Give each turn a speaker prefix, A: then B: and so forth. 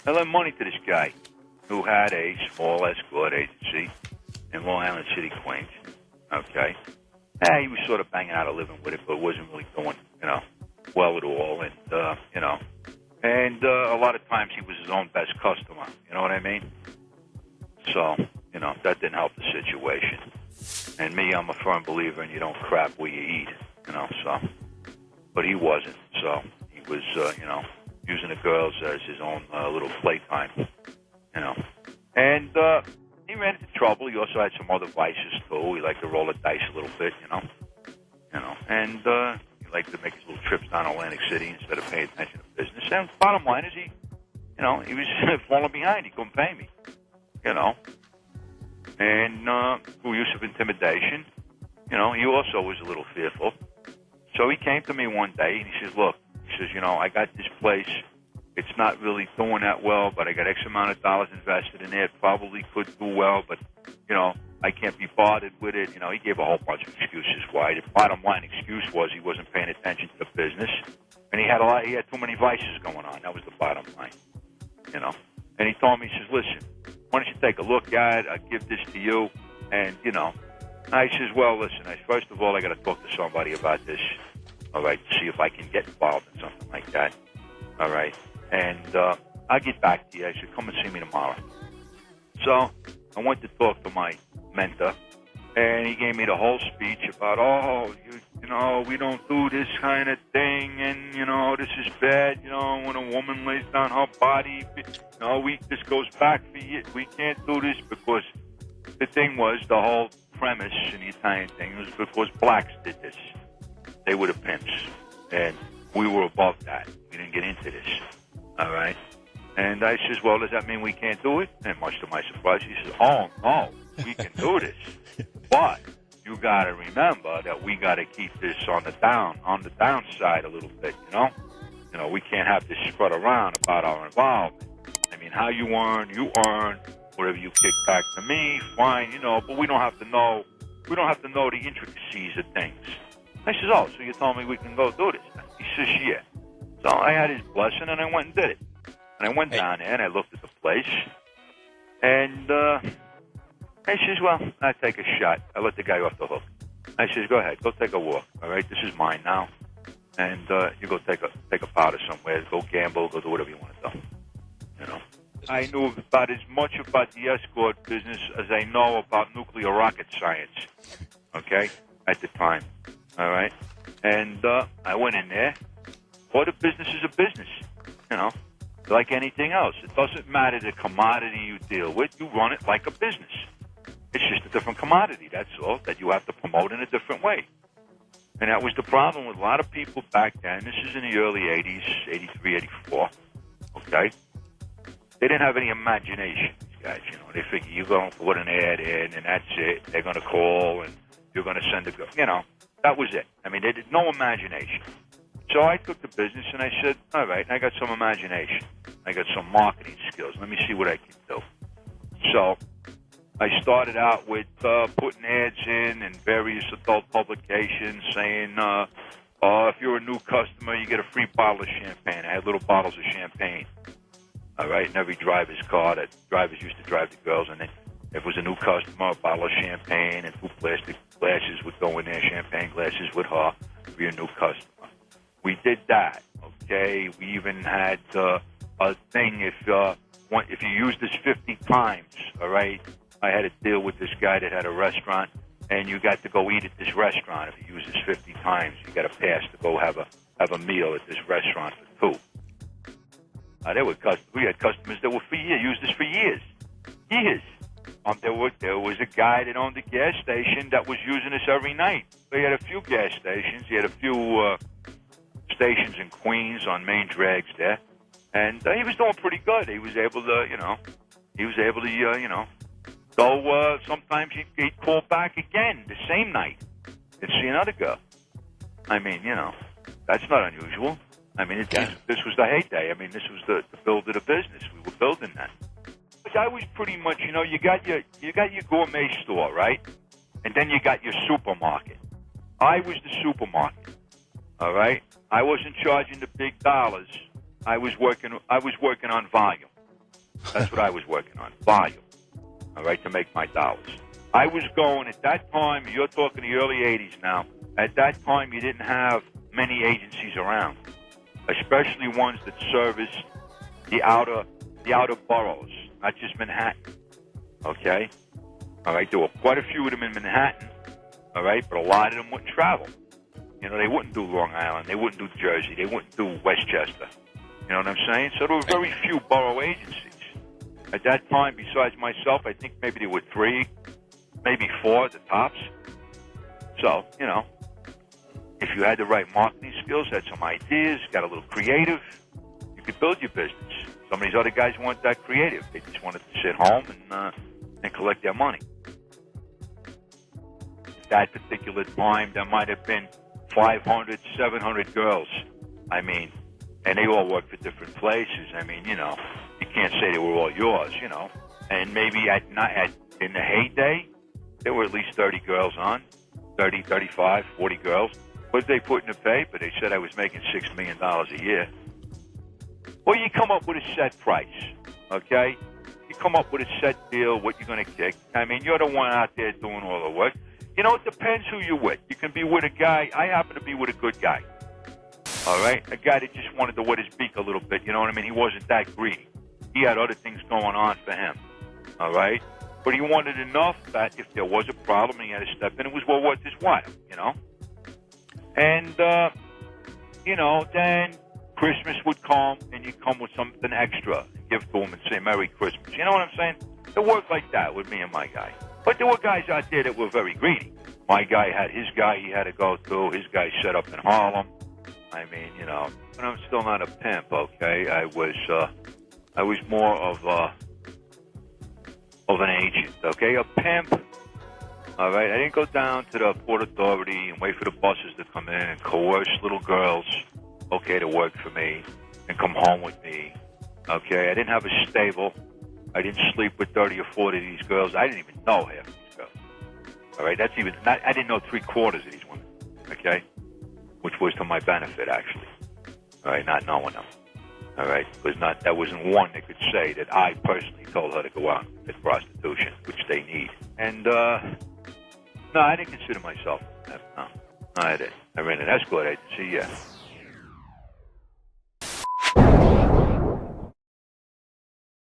A: I lent money to this guy who had a small escort agency in Long Island City, Queens. Okay. He was sort of banging out a living with it, but wasn't really doing, well at all. And, a lot of times he was his own best customer. You know what I mean? So, that didn't help the situation. And me, I'm a firm believer in you don't crap where you eat, so. But he wasn't. So he was, using the girls as his own little playtime, And he ran into trouble. He also had some other vices, too. He liked to roll the dice a little bit, And he liked to make his little trips down Atlantic City instead of paying attention to business. And bottom line is he was falling behind. He couldn't pay me, And through use of intimidation, he also was a little fearful. So he came to me one day and he says, look, I got this place. It's not really doing that well, but I got X amount of dollars invested in it. It probably could do well, but, I can't be bothered with it. He gave a whole bunch of excuses why. The bottom line excuse was he wasn't paying attention to the business. And he had too many vices going on. That was the bottom line, And he told me, he says, listen, why don't you take a look at it? I'll give this to you. And, I says, well, listen, first of all, I got to talk to somebody about this, all right, to see if I can get involved in something like that, all right? And I'll get back to you. I said, come and see me tomorrow. So I went to talk to my mentor, and he gave me the whole speech about, we don't do this kind of thing, and, this is bad, when a woman lays down her body, this goes back for years. We can't do this because the thing was, the whole premise in the Italian thing was because blacks did this. They were the pimps, and we were above that. We didn't get into this, all right? And I says, well, does that mean we can't do it? And much to my surprise, he says, oh, no, we can do this. But you got to remember that we got to keep this on the downside a little bit, we can't have this spread around about our involvement. I mean, how you earn, whatever you kick back to me, fine, but we don't have to know the intricacies of things. I says, oh, so you told me we can go do this then? He says, yeah. So I had his blessing, and I went and did it. And I went down there, and I looked at the place, and I says, well, I'll take a shot. I let the guy off the hook. I says, go ahead, go take a walk, all right? This is mine now. And you go take a powder somewhere, go gamble, go do whatever you want to do, I knew about as much about the escort business as I know about nuclear rocket science, okay, at the time, all right? And I went in there. Well, the business is a business, like anything else. It doesn't matter the commodity you deal with. You run it like a business. It's just a different commodity, that's all, that you have to promote in a different way. And that was the problem with a lot of people back then. This is in the early 80s, 83, 84, okay? They didn't have any imagination, these guys, They figure you're going to put an ad in, and that's it. They're going to call, and you're going to send a girl. That was it. I mean, they did no imagination. So I took the business, and I said, all right, I got some imagination. I got some marketing skills. Let me see what I can do. So I started out with putting ads in various adult publications saying, if you're a new customer, you get a free bottle of champagne. I had little bottles of champagne. All right, in every driver's car that drivers used to drive the girls, and then if it was a new customer, a bottle of champagne and 2 plastic glasses would go in there, champagne glasses with her, for your new customer. We did that, okay? We even had a thing, if you use this 50 times, all right? I had a deal with this guy that had a restaurant, and you got to go eat at this restaurant. If you use this 50 times, you got a pass to go have a meal at this restaurant for 2. We had customers that were used this for years. There was a guy that owned a gas station that was using this every night. They had a few gas stations. He had a few stations in Queens on main drags there, and he was doing pretty good. He was able to, go. Sometimes he'd call back again the same night and see another girl. I mean, that's not unusual. I mean, this was the heyday. I mean, this was the build of the business. We were building that. But I was pretty much, you got your gourmet store, right? And then you got your supermarket. I was the supermarket. All right? I wasn't charging the big dollars. I was working on volume. That's what I was working on, volume, all right, to make my dollars. I was going at that time, you're talking the early 80s now, at that time you didn't have many agencies around, especially ones that serviced the outer boroughs, not just Manhattan, okay? All right, there were quite a few of them in Manhattan, all right, but a lot of them wouldn't travel. You know, they wouldn't do Long Island, they wouldn't do Jersey, they wouldn't do Westchester. You know what I'm saying? So there were very few borough agencies. At that time, besides myself, I think maybe there were 3, maybe 4 at the tops. So, you know, if you had the right marketing skills, had some ideas, got a little creative, you could build your business. Some of these other guys weren't that creative. They just wanted to sit home and collect their money. At that particular time, there might have been 500, 700 girls. I mean, and they all worked for different places. I mean, you know, you can't say they were all yours, you know. And maybe in the heyday, there were at least 30 girls on, 30, 35, 40 girls. What did they put in the paper? They said I was making $6 million a year. Well, you come up with a set price, okay? You come up with a set deal, what you're going to kick. I mean, you're the one out there doing all the work. You know, it depends who you're with. You can be with a guy. I happen to be with a good guy. All right? A guy that just wanted to wet his beak a little bit. You know what I mean? He wasn't that greedy. He had other things going on for him. All right? But he wanted enough that if there was a problem, he had to step in. It was well worth his while, you know? And, you know, then Christmas would come, and you'd come with something extra and give to him and say, Merry Christmas. You know what I'm saying? It worked like that with me and my guy. But there were guys out there that were very greedy. My guy had his guy he had to go to. His guy set up in Harlem. I mean, you know, but I'm still not a pimp, okay? I was more of an agent, okay? A pimp, all right? I didn't go down to the Port Authority and wait for the buses to come in and coerce little girls, okay, to work for me and come home with me, okay? I didn't have a stable. I didn't sleep with 30 or 40 of these girls. I didn't even know half of these girls, all right? I didn't know 3/4 of these women, okay? Which was to my benefit, actually, all right, not knowing them, all right? There wasn't one that could say that I personally told her to go out and commit prostitution, which they need. And, no, I didn't consider myself that, no, I didn't. I ran an escort agency, yeah.